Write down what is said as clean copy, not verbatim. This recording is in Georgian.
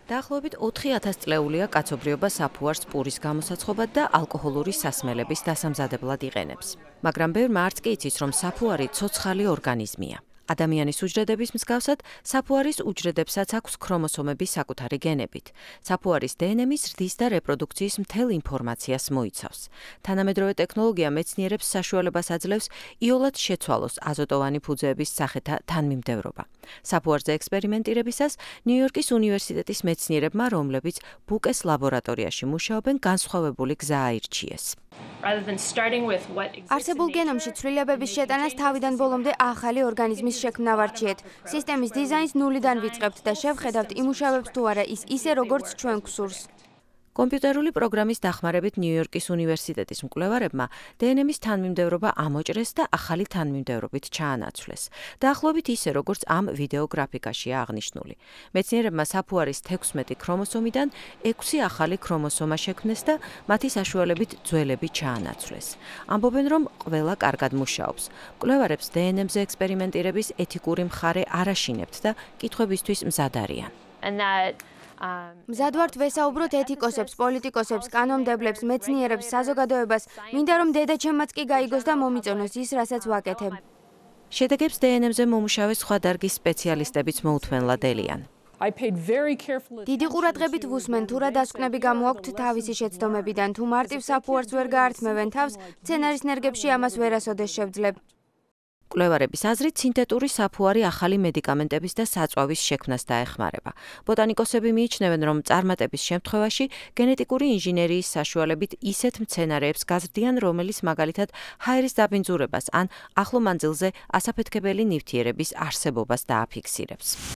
დაახლოებით 4000 წლეულია კაცობრიობა საფუარს პურის გამოსაცხობად და ალკოჰოლური სასმელების დასამზადებლად იყენებს. მაგრამ ბევრმა არც კი იცის, რომ საფუარი ცოცხალი ორგანიზმია. ადამიანის უჯრედების მსგავსად, საფუარის უჯრედებსაც აქვს ქრომოსომების საკუთარი გენებით. საფუარის დნმ ზრდის და რეპროდუქციის მთელ ინფორმაციას მოიცავს. თანამედროვე ტექნოლოგია მეცნიერებს საშუალებას აძლევს იოლად შეცვალოს აზოტოვანი ფუძეების სახეთა თანმიმდევრობა. საფუარზე ექსპერიმენტირებისას ნიუ-იორკის უნივერსიტეტის მეცნიერებმა, რომლებიც ბუკეს ლაბორატორიაში მუშაობენ, განსხვავებული გზა აირჩიეს. არსებულ გენომში ცვლილებების შეტანას თავიდან ბოლომდე ახალი ორგანიზმის შექმნა ვარჩიეთ. სისტემის დიზაინს ნულიდან ვიწყებთ და შევხედავთ, იმუშავებს თუ არა ის ისე, როგორც ჩვენ გვსურს. კომპიუტერული პროგრამის დახმარებით ნიუ-იორკის უნივერსიტეტის მკვლევარებმა დნმ-ის თანმიმდევრობა ამოჭრეს და ახალი თანმიმდევრობით ჩაანაცვლეს. დაახლოებით ისე, როგორც ამ ვიდეო გრაფიკაშია აღნიშნული. მეცნიერებმა საფუარის 16 ქრომოსომიდან 6 ახალი ქრომოსომა შექმნეს და მათი საშუალებით ძველები ჩაანაცვლეს. ამბობენ, რომ ყველა კარგად მუშაობს. მკვლევარებს დნმ-ზე ექსპერიმენტირების ეთიკური მხარე არ აშინებთ და კითხვებისთვის მზად არიან. მზად ვართ ვესაუბროთ ეთიკოსებს, პოლიტიკოსებს, კანონმდებლებს, მეცნიერებს, საზოგადოებას, მინდა რომ დედაჩემაც კი გაიგოს და მომიწონოს ის, რასაც ვაკეთებ. შედეგებს დნმ-ზე მომუშავე სხვა დარგის სპეციალისტებიც მოუთმენლად ელიან. დიდი ყურადღებით ვუსმენ, თუ რა დასკვნები გამოაქვთ თავისი შეცდომებიდან, თუ მარტივ საფუარს ვერ გაართმევენ თავს, სცენარის ნერგებში ამას ვერასოდეს შევძლებ. მკვლევარების აზრით, სინთეტური საფუარი ახალი მედიკამენტების და საწვავის შექმნას დაეხმარება. ბოტანიკოსები მიიჩნევენ, რომ წარმატების შემთხვევაში გენეტიკური ინჟინერიის საშუალებით ისეთ მცენარეებს გაზრდიან, რომელიც მაგალითად ჰაერის დაბინძურებას ან ახლო მანძილზე ასაფეთქებელი ნივთიერების არსებობას დააფიქსირებს.